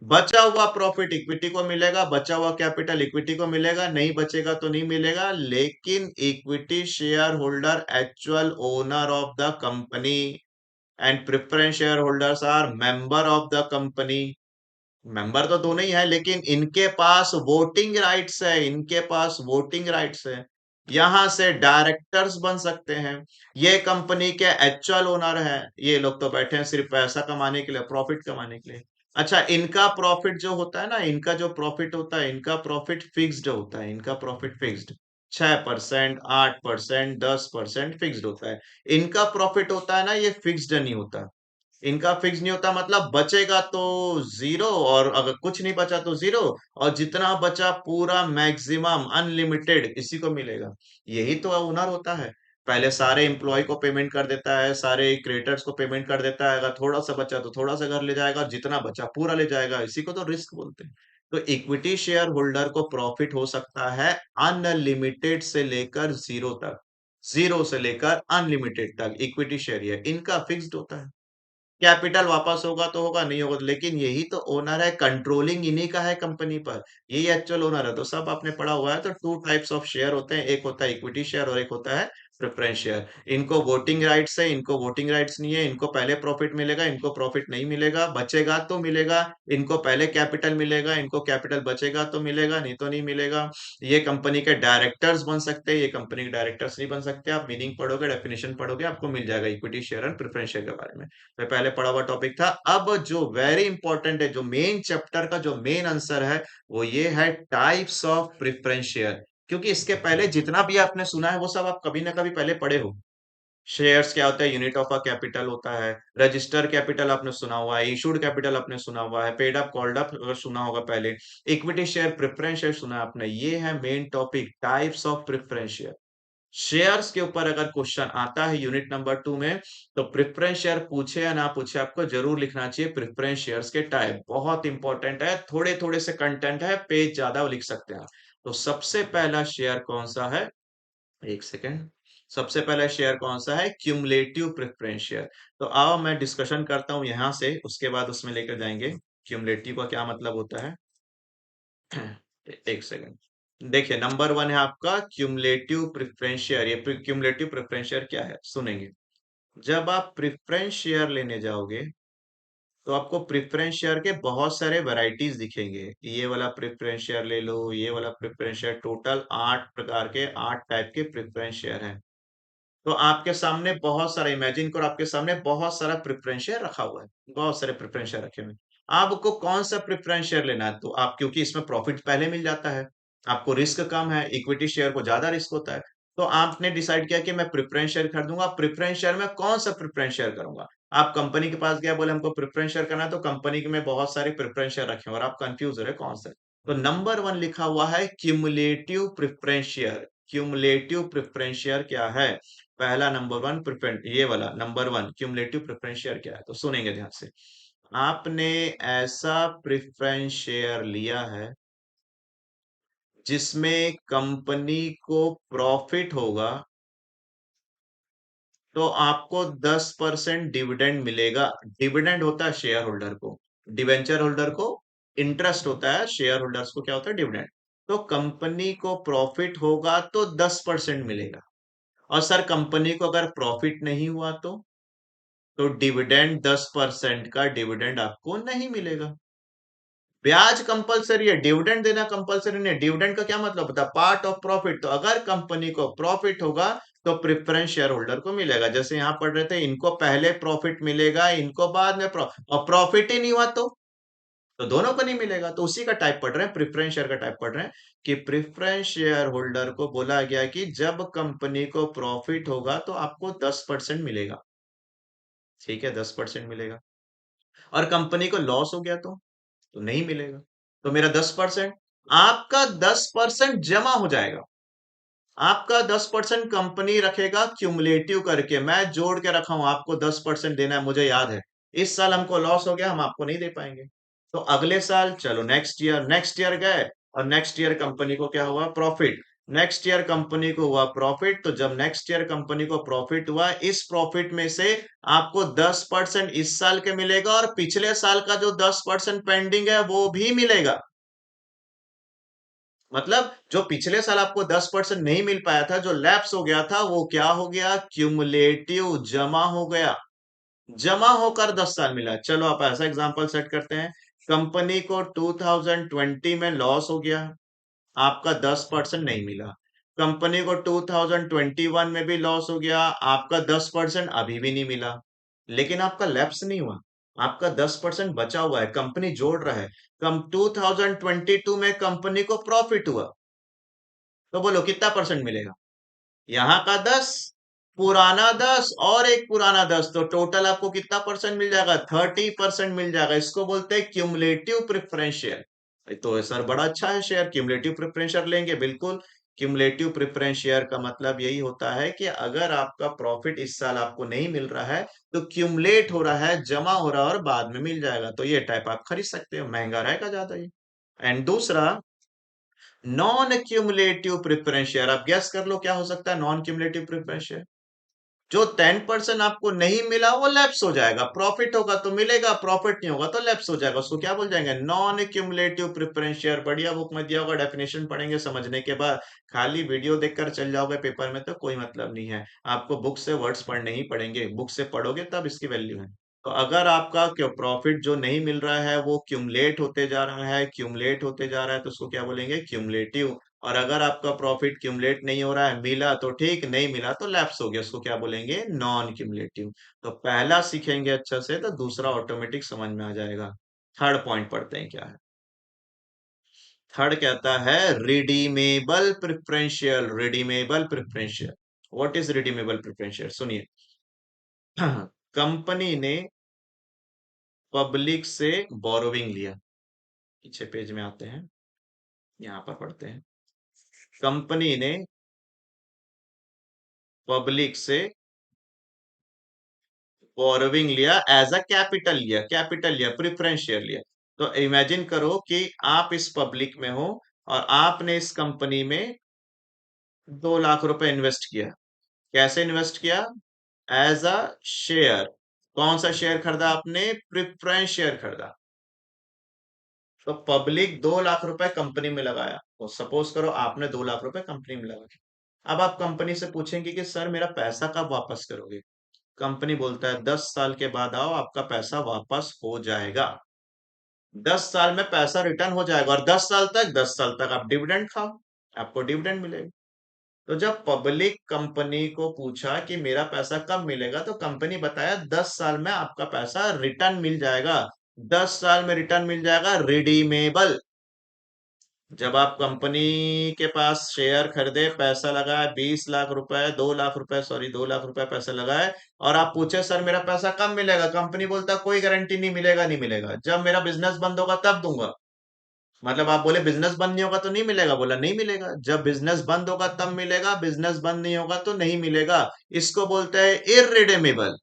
बचा हुआ प्रॉफिट इक्विटी को मिलेगा, बचा हुआ कैपिटल इक्विटी को मिलेगा, नहीं बचेगा तो नहीं मिलेगा, लेकिन equity share holder actual owner of the company and preference share holders are member of the company. Member तो दोनों ही है, लेकिन इनके पास वोटिंग राइट्स है, इनके पास वोटिंग राइट्स है। यहां से डायरेक्टर्स बन सकते हैं। ये कंपनी के एक्चुअल ओनर हैं, ये लोग तो बैठे हैं सिर्फ पैसा कमाने के लिए, प्रॉफिट कमाने के लिए। अच्छा, इनका प्रॉफिट जो होता है ना, इनका जो प्रॉफिट होता है, इनका प्रॉफिट फिक्स्ड होता है, इनका प्रॉफिट फिक्स्ड 6%, 8%, 10% फिक्स्ड होता है। इनका प्रॉफिट होता है ना, ये फिक्स्ड नहीं होता। इनका फिक्स नहीं होता, मतलब बचेगा तो जीरो, और अगर कुछ नहीं बचा तो जीरो, और जितना बचा पूरा मैक्सिमम अनलिमिटेड इसी को मिलेगा। यही तो ओनर होता है। पहले सारे एम्प्लॉय को पेमेंट कर देता है, सारे क्रिएटर्स को पेमेंट कर देता है, अगर थोड़ा सा बचा तो थोड़ा सा घर ले जाएगा, जितना बचा पूरा ले जाएगा, इसी को तो रिस्क बोलते हैं। तो इक्विटी शेयर होल्डर को प्रॉफिट हो सकता है अनलिमिटेड से लेकर जीरो तक, जीरो से लेकर अनलिमिटेड तक। इक्विटी शेयर ये इनका फिक्स्ड होता है। कैपिटल वापस होगा तो होगा, नहीं होगा तो, लेकिन यही तो ओनर है, कंट्रोलिंग इन्हीं का है कंपनी पर। यही एक्चुअल ओनर है। तो सब आपने पढ़ा हुआ है। तो टू टाइप्स ऑफ शेयर होते हैं, एक होता है इक्विटी शेयर और एक होता है प्रेफरेंस शेयर। इनको वोटिंग राइट्स है, इनको वोटिंग राइट्स नहीं है। इनको पहले प्रॉफिट मिलेगा, इनको प्रॉफिट नहीं मिलेगा, बचेगा तो मिलेगा। इनको पहले कैपिटल मिलेगा, इनको कैपिटल बचेगा तो मिलेगा, नहीं तो नहीं मिलेगा। ये कंपनी के डायरेक्टर्स बन सकते हैं, ये कंपनी के डायरेक्टर्स नहीं बन सकते। आप मीनिंग पढ़ोगे, डेफिनेशन पढ़ोगे, आपको मिल जाएगा equity share and preference share के बारे में। मैं पहले पढ़ा हुआ टॉपिक था। अब जो वेरी इंपॉर्टेंट है, जो मेन चैप्टर का जो मेन आंसर है, वो ये है टाइप्स ऑफ प्रेफरेंस शेयर। क्योंकि इसके पहले जितना भी आपने सुना है वो सब आप कभी ना कभी पहले पढ़े हो। शेयर्स क्या होता है, यूनिट ऑफ अ कैपिटल होता है। रजिस्टर कैपिटल आपने सुना हुआ है, इशूड कैपिटल आपने सुना हुआ है, पेड अप कॉल्ड अप अगर सुना होगा पहले। इक्विटी शेयर, प्रेफरेंस शेयर सुना है आपने। ये है main topic, types of preference share. Shares के ऊपर अगर क्वेश्चन आता है यूनिट नंबर 2 में, तो प्रेफरेंस शेयर पूछे या ना पूछे, आपको जरूर लिखना चाहिए प्रेफरेंस शेयर्स के टाइप। बहुत इंपॉर्टेंट है, थोड़े थोड़े से कंटेंट है, पेज ज्यादा लिख सकते हैं। तो सबसे पहला शेयर कौन सा है, एक सेकेंड। सबसे पहला शेयर कौन सा है, क्यूमुलेटिव प्रेफरेंस शेयर। तो आओ मैं डिस्कशन करता हूं यहां से, उसके बाद उसमें लेकर जाएंगे क्यूमुलेटिव का क्या मतलब होता है। एक सेकंड। देखिए, नंबर 1 है आपका क्यूमुलेटिव प्रेफरेंस शेयर। ये क्यूमुलेटिव प्रेफरेंस शेयर क्या है, सुनेंगे। जब आप प्रेफरेंस शेयर लेने जाओगे, तो आपको प्रेफरेंस शेयर के बहुत सारे वैरायटीज दिखेंगे। ये वाला प्रेफरेंस शेयर ले लो, ये वाला प्रेफरेंस शेयर, टोटल 8 प्रकार के, 8 टाइप के प्रेफरेंस शेयर हैं। तो आपके सामने बहुत सारा, इमेजिन करो आपके सामने बहुत सारा प्रेफरेंस शेयर रखा हुआ है, बहुत सारे प्रेफरेंस शेयर रखे हुए हैं। आपको कौन सा प्रेफरेंस शेयर लेना है, तो आप, क्योंकि इसमें प्रॉफिट पहले मिल जाता है, आपको रिस्क कम है, इक्विटी शेयर को ज्यादा रिस्क होता है। तो आपने डिसाइड किया कि मैं प्रेफरेंस शेयर खरीदूंगा। प्रेफरेंस शेयर में कौन सा प्रेफरेंस शेयर करूंगा। आप कंपनी के पास गया, बोले हमको प्रेफरेंस शेयर करना है, तो कंपनी में बहुत सारे प्रेफरेंस शेयर रखे हैं और आप कंफ्यूज हो रहे कौन सा है। तो नंबर 1 लिखा हुआ है cumulative preference share. Cumulative preference share क्या है, पहला नंबर 1 प्रेफरेंस, ये वाला नंबर 1 क्यूमुलेटिव प्रेफरेंस शेयर क्या है, तो सुनेंगे ध्यान से। आपने ऐसा प्रेफरेंस शेयर लिया है जिसमें कंपनी को प्रॉफिट होगा, तो आपको 10% डिविडेंड मिलेगा। डिविडेंड होता है शेयर होल्डर को, डिवेंचर होल्डर को इंटरेस्ट होता है, शेयर होल्डर्स को क्या होता है, डिविडेंड। तो कंपनी को प्रॉफिट होगा तो 10% मिलेगा। और सर कंपनी को अगर प्रॉफिट नहीं हुआ तो डिविडेंड 10% का डिविडेंड आपको नहीं मिलेगा। ब्याज कंपलसरी है, डिविडेंड देना कंपलसरी नहीं है। डिविडेंड का क्या मतलब होता है, पार्ट ऑफ प्रॉफिट। तो अगर कंपनी को प्रॉफिट होगा तो प्रेफरेंस शेयर होल्डर को मिलेगा। जैसे यहां पढ़ रहे थे, इनको पहले प्रॉफिट मिलेगा, इनको बाद में प्रॉफिट, और प्रॉफिट ही नहीं हुआ तो दोनों को नहीं मिलेगा। तो उसी का टाइप पढ़ रहे हैं, प्रेफरेंस शेयर का टाइप पढ़ रहे हैं, कि प्रेफरेंस शेयर होल्डर को बोला गया कि जब कंपनी को प्रॉफिट होगा तो आपको 10% मिलेगा। ठीक है, 10% मिलेगा। और कंपनी को लॉस हो गया तो नहीं मिलेगा। तो मेरा 10%, आपका 10% जमा हो जाएगा। आपका 10% कंपनी रखेगा क्यूमुलेटिव करके, मैं जोड़ के रखा हूं, आपको 10% देना है, मुझे याद है। इस साल हमको लॉस हो गया, हम आपको नहीं दे पाएंगे। तो अगले साल चलो, नेक्स्ट ईयर गए, और नेक्स्ट ईयर कंपनी को क्या हुआ, प्रॉफिट। नेक्स्ट ईयर कंपनी को हुआ प्रॉफिट, तो जब नेक्स्ट ईयर कंपनी को प्रॉफिट हुआ, इस प्रॉफिट में से आपको 10% इस साल के मिलेगा और पिछले साल का जो 10% पेंडिंग है वो भी मिलेगा। मतलब जो पिछले साल आपको 10% नहीं मिल पाया था, जो लैप्स हो गया था, वो क्या हो गया, क्यूमुलेटिव जमा हो गया। जमा होकर 10 साल मिला। चलो आप ऐसा एग्जांपल सेट करते हैं। कंपनी को 2020 में लॉस हो गया, आपका 10% नहीं मिला। कंपनी को 2021 में भी लॉस हो गया, आपका 10% अभी भी नहीं मिला। लेकिन आपका लैप्स नहीं हुआ, आपका 10% बचा हुआ है, कंपनी जोड़ रहा है। कम 2022 में कंपनी को प्रॉफिट हुआ, तो बोलो कितना परसेंट मिलेगा? यहाँ का 10, पुराना 10 और एक पुराना 10, तो टोटल आपको कितना परसेंट मिल जाएगा? 30% मिल जाएगा। इसको बोलते हैं क्यूमुलेटिव प्रेफरेंस शेयर। तो सर बड़ा अच्छा है शेयर, क्यूमुलेटिव प्रेफरेंस शेयर लेंगे, बिल्कुल। क्यूमुलेटिव प्रेफरेंस शेयर का मतलब यही होता है कि अगर आपका प्रॉफिट इस साल आपको नहीं मिल रहा है, तो क्यूमुलेट हो रहा है, जमा हो रहा है और बाद में मिल जाएगा। तो ये टाइप आप खरीद सकते हो, महंगा रहेगा ज्यादा ये। एंड दूसरा, नॉन क्यूमुलेटिव प्रेफरेंस शेयर, आप गेस कर लो क्या हो सकता है नॉन क्यूमुलेटिव प्रेफरेंस शेयर? जो 10% आपको नहीं मिला वो लैप्स हो जाएगा, प्रॉफिट होगा तो मिलेगा, प्रॉफिट नहीं होगा तो लैप्स हो जाएगा। उसको क्या बोल जाएंगे? Non cumulative preference share. बढ़िया बुक में दिया होगा, डेफिनेशन पढ़ेंगे, समझने के बाद खाली वीडियो देखकर चल जाओगे पेपर में तो कोई मतलब नहीं है। आपको बुक से वर्ड्स पढ़ने ही पड़ेंगे, बुक से पढ़ोगे तब इसकी वैल्यू है। तो अगर आपका क्यों प्रॉफिट जो नहीं मिल रहा है वो क्यूमुलेट होते जा रहा है, क्यूमुलेट होते जा रहा है, तो उसको क्या बोलेंगे? क्यूमुलेटिव। और अगर आपका प्रॉफिट क्यूमुलेट नहीं हो रहा है, मिला तो ठीक, नहीं मिला तो लैप्स हो गया, उसको क्या बोलेंगे? Non cumulative. तो पहला सीखेंगे अच्छा से तो दूसरा ऑटोमेटिक समझ में आ जाएगा। थर्ड पॉइंट पढ़ते हैं क्या है। थर्ड कहता है redeemable preferential. Redeemable preferential, what is redeemable preferential? सुनिए। कंपनी ने पब्लिक से बोरोविंग लिया। पीछे पेज में आते हैं, यहाँ पर पढ़ते हैं। कंपनी ने पब्लिक से बोरोविंग लिया, एज अ कैपिटल लिया, कैपिटल लिया, प्रेफरेंस शेयर लिया। तो इमेजिन करो कि आप इस पब्लिक में हो और आपने इस कंपनी में 2 लाख रुपए इन्वेस्ट किया। कैसे इन्वेस्ट किया? As a share. कौन सा शेयर खरीदा आपने? प्रेफरेंस शेयर खरीदा। तो पब्लिक 2 लाख रुपए कंपनी में लगाया, तो सपोज करो आपने 2 लाख रुपए कंपनी में लगाया। अब आप कंपनी से पूछेंगे कि सर मेरा पैसा कब वापस करोगे? कंपनी बोलता है 10 साल के बाद आओ, आपका पैसा वापस हो जाएगा। 10 साल में पैसा रिटर्न हो जाएगा और 10 साल तक, 10 साल तक आप डिविडेंड खाओ, आपको डिविडेंड मिलेगा। तो जब पब्लिक कंपनी को पूछा कि मेरा पैसा कब मिलेगा, तो कंपनी बताया 10 साल में आपका पैसा रिटर्न मिल जाएगा। 10 साल में रिटर्न मिल जाएगा, रिडीमेबल। जब आप कंपनी के पास शेयर खरीदे, पैसा लगाए 20 लाख रुपए, 2 लाख रुपए, सॉरी 2 लाख रुपए पैसा लगाए, और आप पूछे सर मेरा पैसा कब मिलेगा, कंपनी बोलता कोई गारंटी नहीं, मिलेगा नहीं मिलेगा, जब मेरा बिजनेस बंद होगा तब दूंगा। मतलब आप बोले बिजनेस बंद नहीं होगा तो नहीं मिलेगा, बोला नहीं मिलेगा, जब बिजनेस बंद होगा तब मिलेगा, बिजनेस बंद नहीं होगा तो नहीं मिलेगा। इसको बोलते हैं इररिडेमेबल।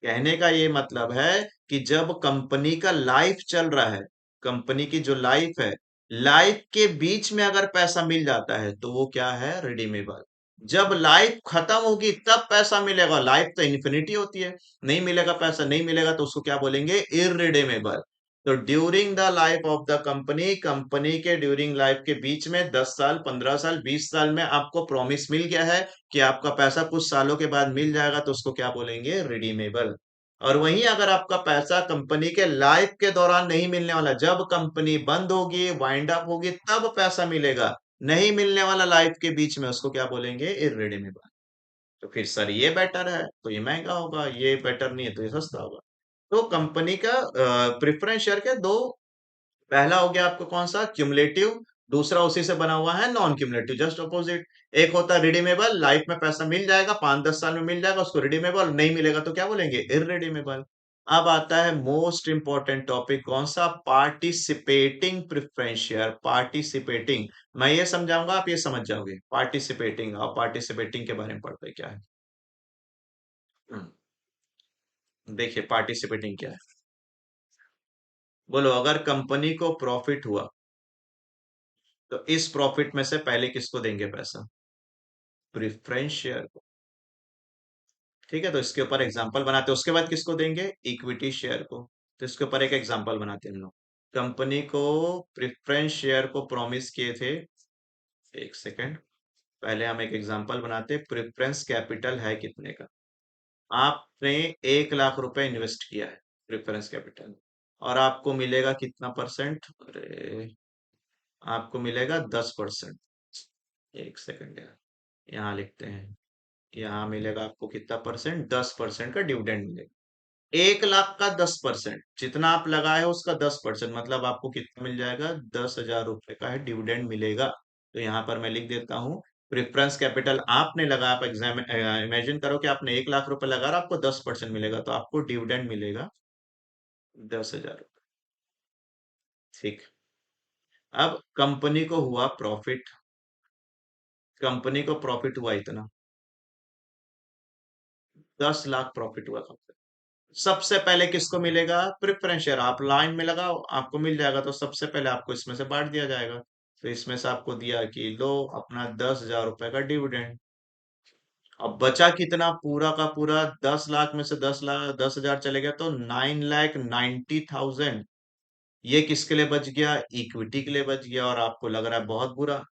कहने का ये मतलब है कि जब कंपनी का लाइफ चल रहा है, कंपनी की जो लाइफ है, लाइफ के बीच में अगर पैसा मिल जाता है तो वो क्या है? रिडीमेबल। जब लाइफ खत्म होगी तब पैसा मिलेगा, लाइफ तो इन्फिनिटी होती है। नहीं मिलेगा पैसा, नहीं मिलेगा, तो उसको क्या बोलेंगे? इररिडेमेबल। तो during the life of the company, company के ड्यूरिंग लाइफ के बीच में 10 साल, 15 साल, 20 साल में आपको प्रॉमिस मिल गया है कि आपका पैसा कुछ सालों के बाद मिल जाएगा, तो उसको क्या बोलेंगे? रिडीमेबल। और वहीं अगर आपका पैसा कंपनी के लाइफ के दौरान नहीं मिलने वाला, जब कंपनी बंद होगी, वाइंड अप होगी, तब पैसा मिलेगा, नहीं मिलने वाला लाइफ के बीच में, उसको क्या बोलेंगे? इररिडेमेबल। तो फिर सर ये बेटर है तो ये महंगा होगा, ये बेटर नहीं है तो ये सस्ता होगा। तो कंपनी का प्रेफरेंस शेयर के दो, पहला हो गया आपको कौन सा? क्यूमुलेटिव। दूसरा उसी से बना हुआ है नॉन क्यूमुलेटिव, जस्ट अपोजिट। एक होता है रिडीमेबल, लाइफ में पैसा मिल जाएगा, 5-10 साल में मिल जाएगा, उसको रिडीमेबल, नहीं मिलेगा तो क्या बोलेंगे? इररिडीमेबल। अब आता है मोस्ट इंपॉर्टेंट टॉपिक, कौन सा? Participating preference share. पार्टिसिपेटिंग, मैं ये समझाऊंगा, आप ये समझ जाओगे। पार्टिसिपेटिंग, और पार्टिसिपेटिंग के बारे में पढ़ते हैं क्या है। देखिए पार्टिसिपेटिंग क्या है। बोलो अगर कंपनी को प्रॉफिट हुआ, तो इस प्रॉफिट में से पहले किसको देंगे पैसा? प्रेफरेंस शेयर को। ठीक है, तो इसके ऊपर एग्जांपल बनाते हैं, उसके बाद किसको देंगे? इक्विटी शेयर को। तो इसके ऊपर एक एग्जांपल बनाते हैं हम लोग। कंपनी को प्रेफरेंस शेयर को प्रॉमिस किए थे, एक सेकेंड, पहले हम एक एग्जांपल बनाते हैं। प्रेफरेंस कैपिटल है कितने का? आपने 1 लाख रुपए इन्वेस्ट किया है प्रेफरेंस कैपिटल, और आपको मिलेगा कितना परसेंट? अरे, आपको मिलेगा 10%। एक सेकंड यार, यहाँ लिखते हैं। यहाँ मिलेगा आपको कितना परसेंट? 10% का डिविडेंड मिलेगा। 1 लाख का 10%, जितना आप लगाए हो उसका 10%, मतलब आपको कितना मिल जाएगा? 10,000 रुपए का है डिविडेंड मिलेगा। तो यहाँ पर मैं लिख देता हूँ, प्रेफरेंस कैपिटल आपने लगा, आप एग्जाम इमेजिन करो कि आपने 1 लाख रुपए लगा और आपको 10% मिलेगा, तो आपको डिविडेंड मिलेगा 10,000 रुपए। ठीक। अब कंपनी को हुआ प्रॉफिट, कंपनी को प्रॉफिट हुआ इतना, 10 लाख प्रॉफिट हुआ कंपनी। सबसे पहले किसको मिलेगा? Preference share. आप लाइन में लगाओ, आपको मिल जाएगा, तो सबसे पहले आपको इसमें से बांट दिया जाएगा। तो इसमें से आपको दिया कि लो अपना 10,000 रुपए का डिविडेंड। अब बचा कितना? पूरा का पूरा 10 लाख में से 10 लाख, 10,000 चले गया तो 9,90,000। ये किसके लिए बच गया? इक्विटी के लिए बच गया। और आपको लग रहा है बहुत बुरा।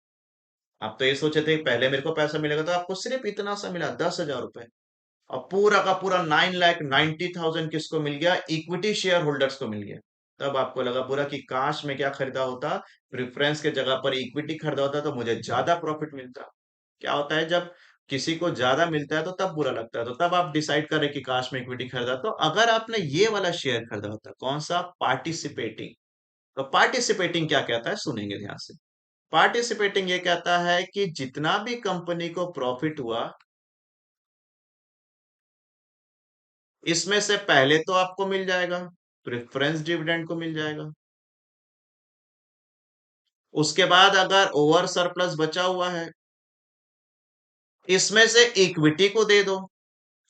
आप तो ये सोचे थे कि पहले मेरे को पैसा मिलेगा, तो आपको सिर्फ इतना सा मिला, 10,000 रुपए। और पूरा का पूरा 9,90,000 किसको मिल गया? इक्विटी शेयर होल्डर्स को मिल गया। तब आपको लगा बुरा कि काश में क्या खरीदा होता, प्रेफरेंस के जगह पर इक्विटी खरीदा होता तो मुझे ज्यादा प्रॉफिट मिलता। क्या होता है जब किसी को ज्यादा मिलता है तो तब बुरा लगता है, तो तब आप डिसाइड करें कि काश में इक्विटी खरीदा। तो अगर आपने ये वाला शेयर खरीदा होता, कौन सा? पार्टिसिपेटिंग। तो पार्टिसिपेटिंग क्या कहता है, सुनेंगे ध्यान से। पार्टिसिपेटिंग ये कहता है कि जितना भी कंपनी को प्रॉफिट हुआ, इसमें से पहले तो आपको मिल जाएगा, प्रेफरेंस डिविडेंड को मिल जाएगा। उसके बाद अगर ओवर सरप्लस बचा हुआ है, इसमें से इक्विटी को दे दो।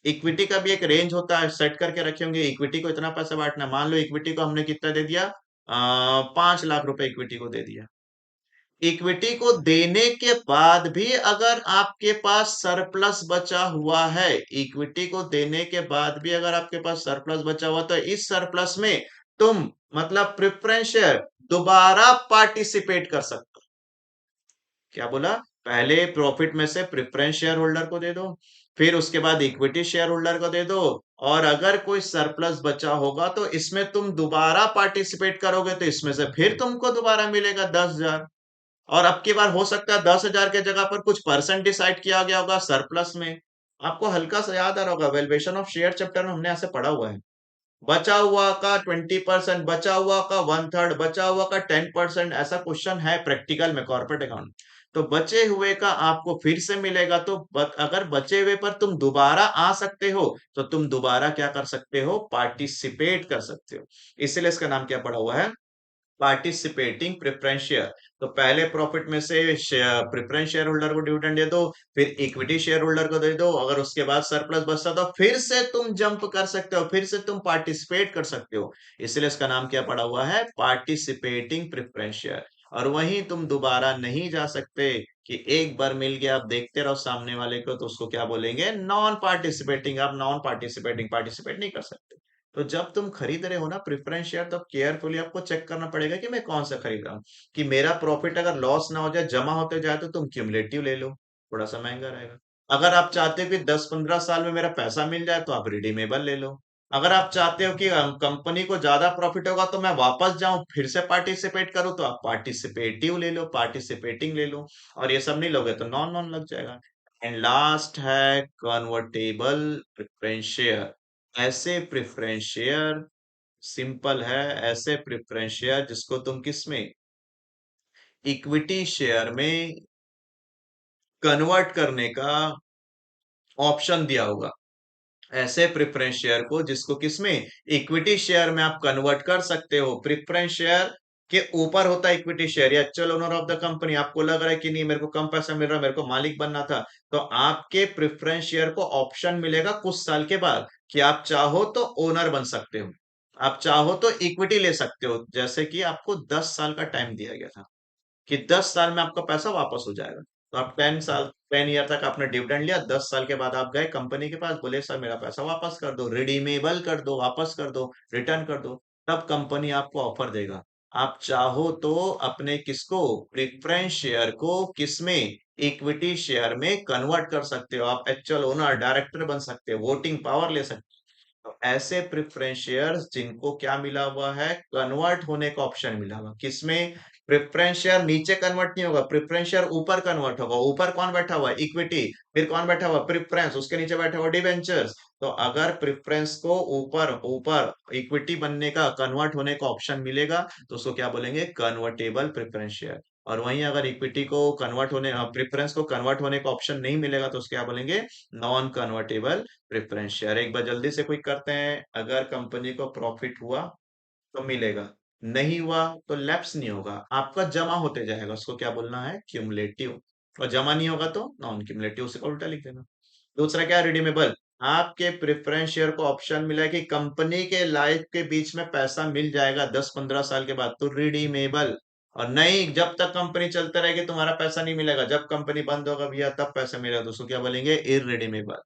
इक्विटी का भी एक रेंज होता है, सेट करके रखे होंगे, इक्विटी को इतना पैसा बांटना है। मान लो इक्विटी को हमने कितना दे दिया, 5 लाख रुपए इक्विटी को दे दिया। इक्विटी को देने के बाद भी अगर आपके पास सरप्लस बचा हुआ है, इक्विटी को देने के बाद भी अगर आपके पास सरप्लस बचा हुआ, तो इस सरप्लस में तुम, मतलब प्रेफरेंस शेयर, दोबारा पार्टिसिपेट कर सकते हो। क्या बोला? पहले प्रॉफिट में से प्रेफरेंस शेयर होल्डर को दे दो, फिर उसके बाद इक्विटी शेयर होल्डर को दे दो, और अगर कोई सरप्लस बचा होगा तो इसमें तुम दोबारा पार्टिसिपेट करोगे, तो इसमें से फिर तुमको दोबारा मिलेगा 10,000। और अब की बार हो सकता है 10,000 के जगह पर कुछ परसेंट डिसाइड किया गया होगा सरप्लस में। आपको हल्का सा याद आ रहा होगा, वैल्यूएशन ऑफ शेयर चैप्टर में हमने ऐसे पढ़ा हुआ है। बचा हुआ का 20%, बचा हुआ का 1/3, बचा हुआ का 10%, ऐसा क्वेश्चन है प्रैक्टिकल में, कॉर्पोरेट अकाउंट। तो बचे हुए का आपको फिर से मिलेगा, तो अगर बचे हुए पर तुम दोबारा आ सकते हो, तो तुम दोबारा क्या कर सकते हो? पार्टिसिपेट कर सकते हो। इसलिए इसका नाम क्या पड़ा हुआ है? Participating preference share. तो पहले प्रॉफिट में से प्रेफरेंस शेयर होल्डर को डिविडेंड दे दो, फिर इक्विटी शेयर होल्डर को दे दो, अगर उसके बाद सरप्लस बचता तो फिर से तुम जंप कर सकते हो, फिर से तुम पार्टिसिपेट कर सकते हो। इसलिए इसका नाम क्या पड़ा हुआ है? Participating preference share. और वहीं तुम दोबारा नहीं जा सकते, कि एक बार मिल गया, आप देखते रहो सामने वाले को, तो उसको क्या बोलेंगे? Non participating. आप नॉन पार्टिसिपेटिंग, पार्टिसिपेट नहीं कर सकते। तो जब तुम खरीद रहे हो ना प्रेफरेंस शेयर, तो केयरफुली आपको चेक करना पड़ेगा कि मैं कौन सा खरीद रहा हूँ, कि मेरा प्रॉफिट अगर लॉस ना हो जाए, जमा होते जाए, तो तुम क्यूमुलेटिव ले लो, थोड़ा सा महंगा रहेगा। अगर आप चाहते हो कि 10-15 साल में मेरा पैसा मिल जाए, तो आप रिडीमेबल ले लो। अगर आप चाहते हो कि कंपनी को ज्यादा प्रॉफिट होगा तो मैं वापस जाऊं फिर से पार्टिसिपेट करूं, तो आप पार्टिसिपेटिव ले लो, पार्टिसिपेटिंग ले लो। और ये सब नहीं लोगे तो नॉन नॉन लग जाएगा। एंड लास्ट है कन्वर्टेबल प्रेफरेंस शेयर। ऐसे प्रेफरेंस शेयर, सिंपल है, ऐसे प्रेफरेंस शेयर जिसको तुम किसमें? इक्विटी शेयर में कन्वर्ट करने का ऑप्शन दिया होगा। ऐसे प्रेफरेंस शेयर को जिसको किसमें? इक्विटी शेयर में आप कन्वर्ट कर सकते हो। प्रेफरेंस शेयर के ऊपर होता है इक्विटी शेयर, या actual owner of the company. आपको लग रहा है कि नहीं, मेरे को कम पैसा मिल रहा है, मेरे को मालिक बनना था, तो आपके प्रेफरेंस शेयर को ऑप्शन मिलेगा कुछ साल के बाद, कि आप चाहो तो ओनर बन सकते हो, आप चाहो तो इक्विटी ले सकते हो, जैसे कि आपको 10 साल का टाइम दिया गया था। कि 10 साल में आपका पैसा वापस हो जाएगा। तो आप 10 ईयर तक आपने डिविडेंड लिया, 10 साल के बाद आप गए कंपनी के पास, बोले सर मेरा पैसा वापस कर दो, रिडीमेबल कर दो, वापस कर दो, रिटर्न कर दो। तब कंपनी आपको ऑफर देगा। आप चाहो तो अपने किसको, प्रेफरेंस शेयर को किसमें, इक्विटी शेयर में कन्वर्ट कर सकते हो। आप एक्चुअल ओनर, डायरेक्टर बन सकते हो, वोटिंग पावर ले सकते हो। तो ऐसे प्रेफरेंस शेयर्स जिनको क्या मिला हुआ है, कन्वर्ट होने का ऑप्शन मिला हुआ, किसमें, प्रेफरेंस शेयर नीचे कन्वर्ट नहीं होगा, प्रेफरेंस शेयर ऊपर कन्वर्ट होगा। ऊपर कौन बैठा हुआ है, इक्विटी। फिर कौन बैठा हुआ, प्रेफरेंस, उसके नीचे बैठा हुआ डिवेंचर्स। तो अगर प्रेफरेंस को ऊपर ऊपर इक्विटी बनने का, कन्वर्ट होने का ऑप्शन मिलेगा, तो उसको क्या बोलेंगे, कन्वर्टेबल प्रेफरेंस शेयर। और वहीं अगर इक्विटी को कन्वर्ट होने, प्रेफरेंस को कन्वर्ट होने का ऑप्शन नहीं मिलेगा, तो उसको क्या बोलेंगे, नॉन कन्वर्टेबल प्रेफरेंस शेयर। एक बार जल्दी से क्विक करते हैं, अगर कंपनी को प्रॉफिट हुआ तो मिलेगा, नहीं हुआ तो लैप्स नहीं होगा, आपका जमा होते जाएगा, उसको क्या बोलना है, क्यूमुलेटिव। और जमा नहीं होगा तो नॉन क्यूमुलेटिव, उसे उल्टा लिख देना। दूसरा क्या है, रिडीमेबल। आपके प्रेफरेंस शेयर को ऑप्शन मिला है कि कंपनी के लाइफ के बीच में पैसा मिल जाएगा 10-15 साल के बाद, तो रिडीमेबल। और नहीं, जब तक कंपनी चलते रहेगी तुम्हारा पैसा नहीं मिलेगा, जब कंपनी बंद होगा भैया तब पैसा मिलेगा, दोस्तों क्या बोलेंगे, इररिडीमेबल।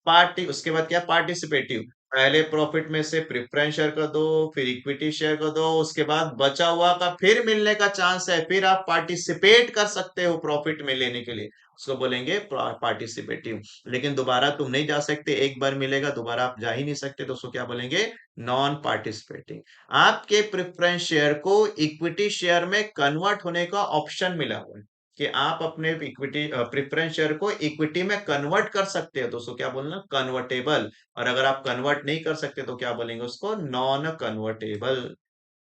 पार्टी, उसके बाद क्या, पार्टिसिपेटिव। पहले प्रॉफिट में से प्रेफरेंस शेयर कर दो, फिर इक्विटी शेयर कर दो, उसके बाद बचा हुआ का फिर मिलने का चांस है, फिर आप पार्टिसिपेट कर सकते हो प्रॉफिट में लेने के लिए, उसको बोलेंगे पार्टिसिपेटिव। लेकिन दोबारा तुम नहीं जा सकते, एक बार मिलेगा दोबारा आप जा ही नहीं सकते, तो उसको क्या बोलेंगे, नॉन पार्टिसिपेटिंग। आपके प्रेफरेंस शेयर को इक्विटी शेयर में कन्वर्ट होने का ऑप्शन मिला हुआ है, कि आप अपने इक्विटी प्रेफरेंस शेयर को इक्विटी में कन्वर्ट कर सकते हो, तो उसको क्या बोलना, कन्वर्टेबल। और अगर आप कन्वर्ट नहीं कर सकते तो क्या बोलेंगे उसको, नॉन कन्वर्टेबल।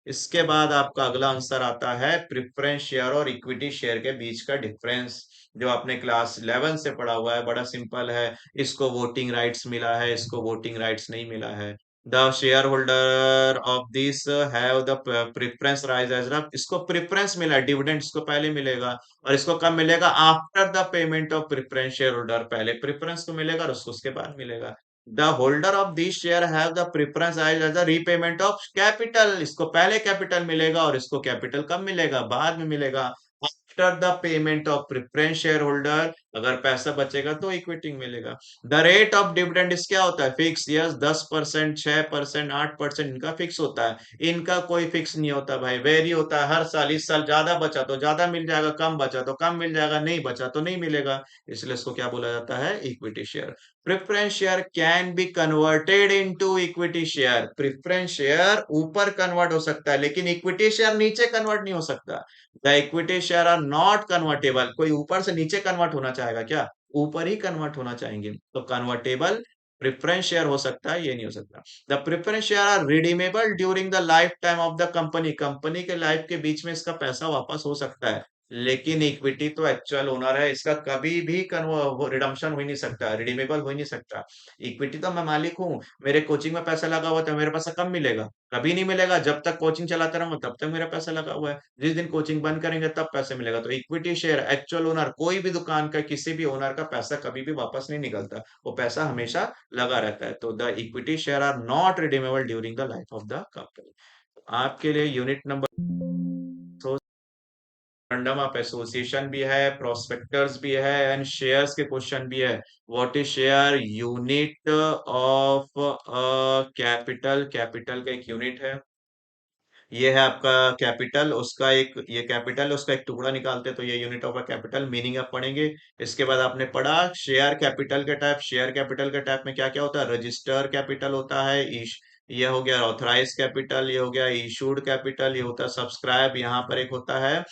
इसके बाद आपका अगला आंसर आता है, प्रेफरेंस शेयर और इक्विटी शेयर के बीच का डिफरेंस, जो आपने क्लास 11 से पढ़ा हुआ है, बड़ा सिंपल है। इसको वोटिंग राइट्स मिला है, इसको वोटिंग राइट्स नहीं मिला है। The share holder of this have the preference rights as, इसको प्रेफरेंस मिला है, डिविडेंड इसको पहले मिलेगा। और इसको कब मिलेगा, after the payment of preference share holder, पहले प्रेफरेंस को मिलेगा और उसको उसके बाद मिलेगा। The holder of this share have the preference as the repayment of capital, इसको पहले कैपिटल मिलेगा और इसको कैपिटल कब मिलेगा, बाद में मिलेगा, after the payment of preference share holder. अगर पैसा बचेगा तो इक्विटी मिलेगा। द रेट ऑफ डिविडेंड इस क्या होता है, फिक्स, यस, 10%, 6%, 8%, इनका फिक्स होता है। इनका कोई फिक्स नहीं होता भाई, वेरी होता है हर साल। इस साल ज्यादा बचा तो ज्यादा मिल जाएगा, कम बचा तो कम मिल जाएगा, नहीं बचा तो नहीं मिलेगा। इसलिए इसको क्या बोला जाता है, equity share. Preference share can be converted into equity share, preference share ऊपर कन्वर्ट हो सकता है, लेकिन इक्विटी शेयर नीचे कन्वर्ट नहीं हो सकता। The equity share are not convertible, कोई ऊपर से नीचे कन्वर्ट होना चाहेगा क्या, ऊपर ही कन्वर्ट होना चाहेंगे, तो कन्वर्टेबल प्रेफरेंस शेयर हो सकता है, ये नहीं हो सकता। The preference share are redeemable during the life time of the company, company के लाइफ के बीच में इसका पैसा वापस हो सकता है। लेकिन इक्विटी तो एक्चुअल ओनर है, इसका कभी भी रिडम्पशन हो ही नहीं सकता, रिडीमेबल हो ही नहीं सकता। इक्विटी तो मैं मालिक हूँ, मेरे कोचिंग में पैसा लगा हुआ था, मेरे पैसा कब मिलेगा, कभी नहीं मिलेगा, जब तक कोचिंग चलाता रहूंगा तब तक मेरा पैसा लगा हुआ है। जिस दिन कोचिंग बंद करेंगे तब पैसे मिलेगा। तो इक्विटी शेयर, एक्चुअल ओनर, कोई भी दुकान का किसी भी ओनर का पैसा कभी भी वापस नहीं निकलता, वो पैसा हमेशा लगा रहता है। तो the equity share are not redeemable during the life of the company. आपके लिए unit number, memorandum of association भी है, प्रोस्पेक्टर्स भी है, एंड शेयर्स के क्वेश्चन भी है। What is share, unit of capital, capital का एक यूनिट है। ये है आपका कैपिटल, उसका एक, ये कैपिटल उसका एक टुकड़ा निकालते हैं, तो ये यूनिट ऑफ कैपिटल, मीनिंग आप पढ़ेंगे। इसके बाद आपने पढ़ा शेयर कैपिटल के टाइप, शेयर कैपिटल के टाइप में क्या क्या होता है, रजिस्टर कैपिटल होता है, इश, ये हो गया ऑथराइज कैपिटल, ये हो गया इशूड कैपिटल, ये होता है सब्सक्राइब, यहाँ पर एक होता है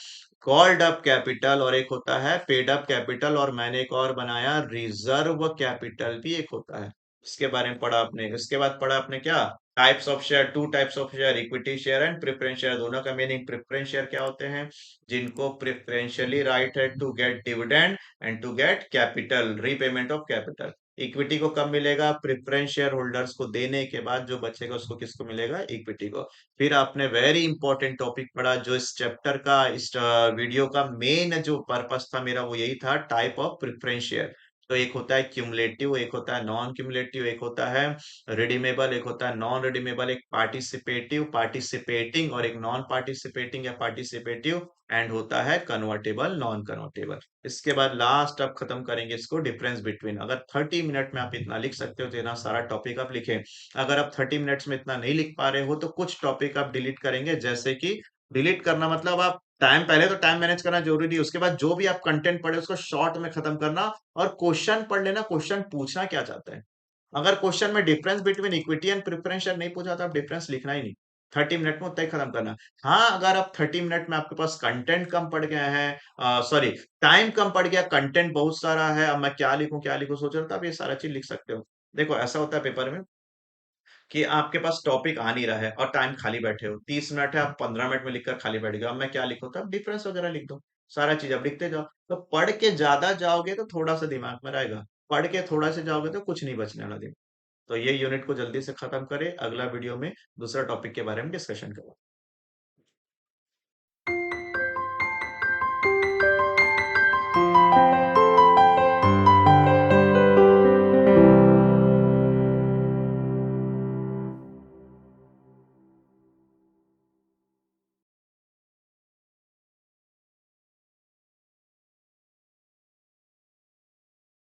कॉल्ड अप कैपिटल, और एक होता है पेड अप कैपिटल, और मैंने एक और बनाया रिजर्व कैपिटल भी एक होता है। इसके बारे में पढ़ा आपने। इसके बाद पढ़ा आपने क्या, types of share, two types of share, equity share and preference share. दोनों का मीनिंग, प्रेफरेंस शेयर क्या होते हैं, जिनको प्रेफरेंशियली राइट है to get dividend and to get capital, repayment of capital. Equity को कब मिलेगा, प्रेफरेंस शेयर होल्डर्स को देने के बाद जो बचेगा उसको किसको मिलेगा, इक्विटी को। फिर आपने वेरी इंपॉर्टेंट टॉपिक पढ़ा, जो इस चैप्टर का, इस वीडियो का मेन जो पर्पस था मेरा, वो यही था, टाइप ऑफ प्रेफरेंस शेयर। तो एक होता है क्यूमुलेटिव, एक होता है नॉन क्यूमुलेटिव, एक होता है रिडीमेबल, एक होता है नॉन रिडीमेबल, एक पार्टिसिपेटिव, पार्टिसिपेटिंग और एक नॉन पार्टिसिपेटिंग या पार्टिसिपेटिव एंड होता है कन्वर्टेबल, नॉन कन्वर्टेबल। इसके बाद लास्ट अब खत्म करेंगे इसको डिफरेंस बिटवीन। अगर 30 मिनट में आप इतना लिख सकते हो तो इतना सारा टॉपिक आप लिखें। अगर आप 30 मिनट्स में इतना नहीं लिख पा रहे हो तो कुछ टॉपिक आप डिलीट करेंगे, जैसे कि डिलीट करना मतलब आप टाइम, पहले तो टाइम मैनेज करना जरूरी है, उसके बाद जो भी आप कंटेंट पढ़े उसको शॉर्ट में खत्म करना और क्वेश्चन पढ़ लेना, क्वेश्चन पूछना क्या चाहता है। अगर क्वेश्चन में difference between equity and preferential नहीं पूछा तो आप डिफरेंस लिखना ही नहीं। 30 मिनट में उतना ही खत्म करना। हाँ, अगर आप 30 मिनट में आपके पास कंटेंट कम पड़ गया है, सॉरी, टाइम कम पड़ गया, कंटेंट बहुत सारा है, अब मैं क्या लिखूं सोच रहा था, आप ये सारा चीज लिख सकते हो। देखो ऐसा होता है पेपर में कि आपके पास टॉपिक आ नहीं रहा है और टाइम खाली बैठे हो, 30 मिनट है, आप 15 मिनट में लिखकर खाली बैठ गए, अब मैं क्या लिखूं, तो आप डिफरेंस वगैरह लिख दो। सारा चीज आप लिखते जाओ। तो पढ़ के ज्यादा जाओगे तो थोड़ा सा दिमाग में रहेगा, पढ़ के थोड़ा से जाओगे तो कुछ नहीं बचने वाला दिन। तो ये यूनिट को जल्दी से खत्म करें, अगला वीडियो में दूसरा टॉपिक के बारे में डिस्कशन करें।